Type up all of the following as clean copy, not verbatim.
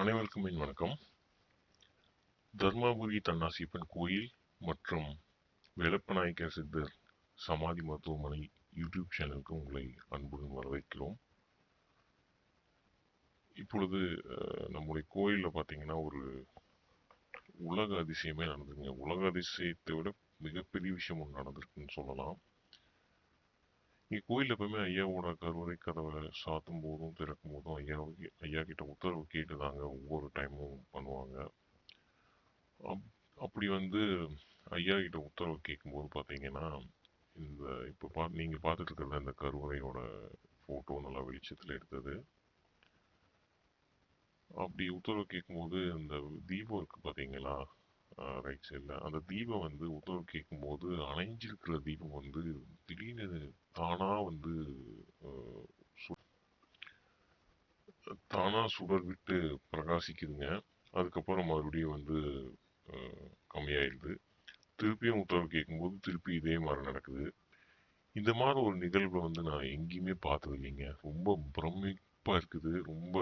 அனைவருக்கும் என் வணக்கம். தர்மபுரி தன்னாசியப்பன் கோயில் மற்றும் வேலப்பநாயக்கர் சித்தர் சமாதி மருத்துவமனை யூடியூப் சேனலுக்கு உங்களை அன்புடன் வரவேற்கிறோம். இப்பொழுது நம்முடைய கோயிலில் பார்த்தீங்கன்னா ஒரு உலக அதிசயமே நடந்துருங்க. உலக அதிசயத்தை விட மிகப்பெரிய விஷயம் ஒன்று நடந்திருக்குன்னு சொல்லலாம். இங்கே கோயிலில் எப்பவுமே ஐயாவோட கருவறை கதவை சாத்தும் போதும் திறக்கும் போதும் ஐயா கிட்ட உத்தரவு கேட்டுதாங்க ஒவ்வொரு டைமும் பண்ணுவாங்க. அப்படி ஐயா கிட்ட உத்தரவு கேட்கும்போது பார்த்தீங்கன்னா, இந்த இப்போ நீங்கள் பார்த்துட்டு இருக்கிறது இந்த கருவறையோட ஃபோட்டோ நல்லா வெளிச்சத்தில் எடுத்தது. அப்படி உத்தரவு கேட்கும்போது இந்த தீபம் இருக்குது பார்த்தீங்களா, ரைட் சைடில் அந்த தீபம் உத்தரவு கேட்கும்போது அணைஞ்சிருக்கிற தீபம் திடீர்னு தானா சுடர் விட்டு பிரகாசிக்குதுங்க. அதுக்கப்புறம் மறுபடியும் கம்மியாயிடுது. திருப்பியும் உத்தரவு கேட்கும்போது திருப்பி இதே மாதிரி நடக்குது. இந்த மாதிரி ஒரு நிகழ்வை நான் எங்கேயுமே பார்த்தது இல்லைங்க. ரொம்ப பிரமிப்பா இருக்குது, ரொம்ப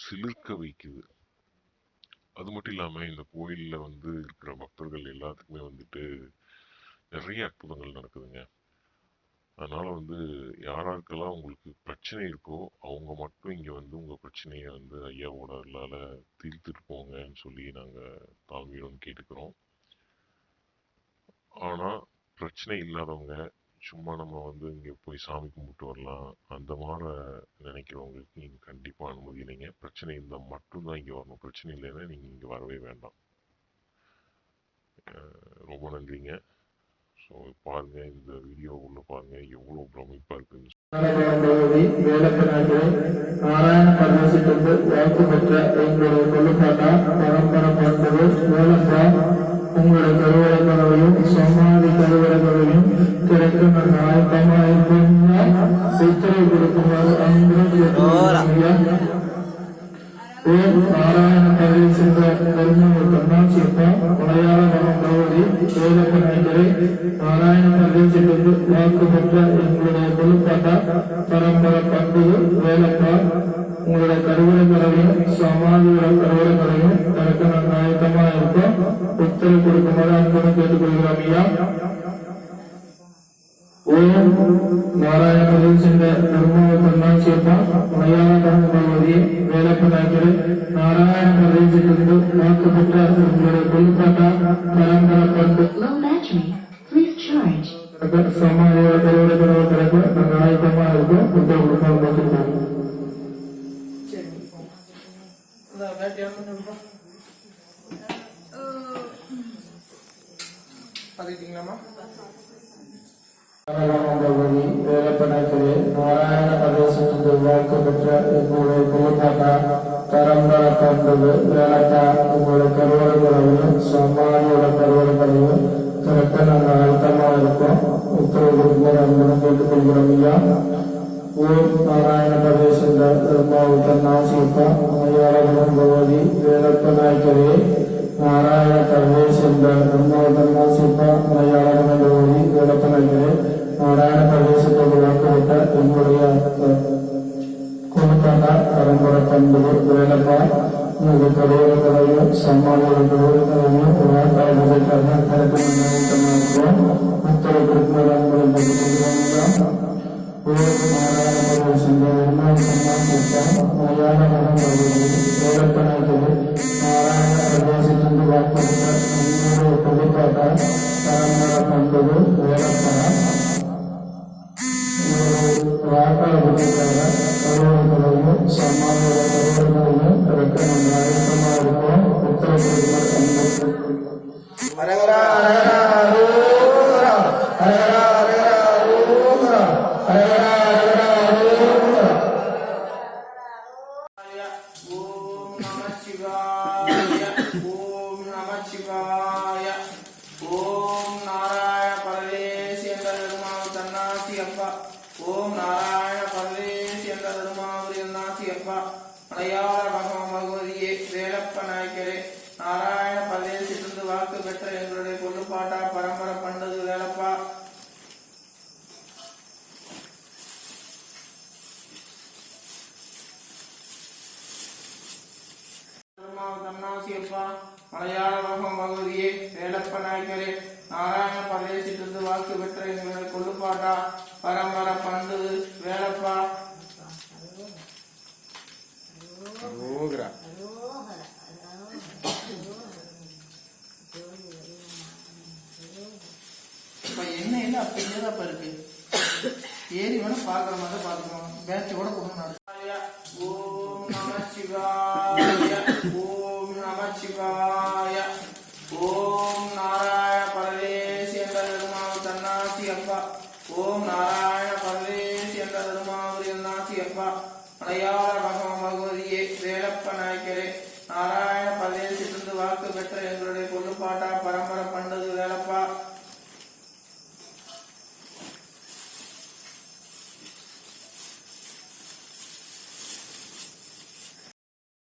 சிலிர்க்க வைக்குது. அது மட்டும் இல்லாமல் இந்த கோயிலில் இருக்கிற பக்தர்கள் எல்லாத்துக்குமே நிறைய அற்புதங்கள் நடக்குதுங்க. அதனால யாராருக்கெல்லாம் உங்களுக்கு பிரச்சனை இருக்கோ அவங்க மட்டும் இங்கே உங்கள் பிரச்சனையை ஐயாவோட அருளால தீர்த்துட்டு போங்கன்னு சொல்லி நாங்கள் தாழ்மையுடன் கேட்டுக்கிறோம். ஆனால் பிரச்சனை இல்லாதவங்க சும்மா நம்ம இங்கே போய் சாமி கும்பிட்டு வரலாம் அந்த மாதிரி நினைக்கிறவங்களுக்கு நீங்கள் கண்டிப்பாக அனுமதி இல்லைங்க. பிரச்சனை இருந்தால் மட்டும்தான் இங்கே வரணும். பிரச்சனை இல்லைன்னா நீங்கள் இங்கே வரவே வேண்டாம். ரொம்ப நன்றிங்க. ஸோ பாருங்க, இந்த வீடியோ உள்ள பாருங்க எவ்வளோ பிரமிப்பா இருக்குன்னு. நாராயண பரமேஸ்வரத்துக்கு வாக்கு பெற்ற எங்களுடைய கொள்ளுப்பாட்டா பரம்பரை பார்த்தது வேலப்பா உங்களுடைய கருவறை கதவையும் சமாதி கருவறை கதவையும் கிடைக்கும் ஆயத்தமாயிருக்கும் உத்தரவு கொடுக்குமாறு அன்பு ஓம் நாராயண கதை சென்ற பெருமாள் கண்ணாட்சியப்பா மலையாள மனம் கௌரி வேலப்ப நாயக்கரை நாராயண கதை சென்றது வாக்கு பெற்ற எங்களுடைய கொள்ளுப்பாட்டா பரம்பரை பண்புது வேலப்பா உங்களுடைய கருவறை கதவையும் சமாதியோட கருவறை கதவையும் எனக்கு நான் ஆயத்தமா இருக்கும் உத்தரவு கொடுக்குமாறு அன்புடன் கேட்டுக்கொள்கிறோம் ஐயா. ஓம் நாராயண சென்ற பெருமாள் கண்ணாட்சியப்பா மலையாள மனம் கௌரி வேலப்ப நாயக்கரை நாராயண கதை சென்றது வாக்கு பெற்ற உங்களுடைய கொள்ளுப்பாட்டா பரம்பரை பண்பு சமாதியோட கருவறை கதவை திறக்க நாங்கள் ஆயத்தமா இருக்கோம் உத்தரவு கொடுக்குமாறு பார்த்துருக்கோம். வேலப்பநாயக்கரே நாராயண பிரதேசத்திற்கு வாக்கு பெற்ற எங்களுடைய கொள்ளுப்பாட்டா பரம்பரை பண்பது வேலப்பா உங்களுடைய கருவறை கதவையும் சமாதியோட கருவறை கதவையும் திறக்க நாங்கள் அழுத்தமா இருக்கோம் உத்தரவு கொடுக்குமாறு அன்புடன் கேட்டுக்கொள்கிறோம் ஐயா. ஓம் நாராயண பிரதேச பெருமாள் நாசியப்பா மலையாள பகவதி வேலப்ப நாயக்கரே நாராயண பிரதேச பெருமாள் நாசியப்பா மலையாள பகவதி வேலப்ப நாயக்கரே நாராயண பிரதேசத்தோடு வாக்கப்பட்ட எங்களுடைய கொடுத்தாண்டா பரம்பரை பண்பது வேலப்பா உங்களுடைய கருவறை கதவையும் சம்மாதியோட கருவறை கதவையும் வாக்காளர்களுக்காக திறக்க இருக்கிறோம் உத்தரவு கொடுக்குமாறு அன்புடன் கேட்டுக்கொள்கிறோம். நாராயண வாக்குப்பட்ட கொடுப்பாட்டா பரம்பரை பண்பது வேலப்பா வாக்காளர்களுக்காக கருவறை கதவையும் சமாதியோட கருவறை கதவையும் திறக்க நாங்கள் ஆயத்தமா இருக்கோம் உத்தரவு ஓம் நாராயண பரதேசி என்ற பெருமாள் நாசியப்பா மலையாள பகவதியே வேலப்ப நாயக்கரே நாராயண பரதேசிலிருந்து வாக்கு பெற்ற எங்களுடைய கொள்ளுப்பாட்டா பரம்பரை பண்டது வேலப்பா நாசியப்பா மலையாள பகவம் பகவதியே வேலப்ப நாயக்கரே நாராயண பரதேசிலிருந்து வாக்கு பெற்ற எங்களுடைய கொள்ளுப்பாட்டா பரம்பர பண்டு வேலப்பா இப்ப என்ன இல்லை அப்படிங்கிறது அப்ப இருக்கு ஏறி வேணா பாக்குற மாதிரி பாத்துக்கணும் பேட்ச் கூட கொடுக்கணும். ஓம் நம சிவாய ஓம் நம சிவாய ஓம் நாராயண பரதேசி என்ற பெருமாவு தன்னாசி அப்பா ஓம் நாராயண பரதேசி என்ற பெருமாவு என்னாசி அப்பா மலையாள பகவம் பகவதியே வேலப்ப நாயக்கரே நாராயண பரதேசிலிருந்து வாக்கு பெற்ற எங்களுடைய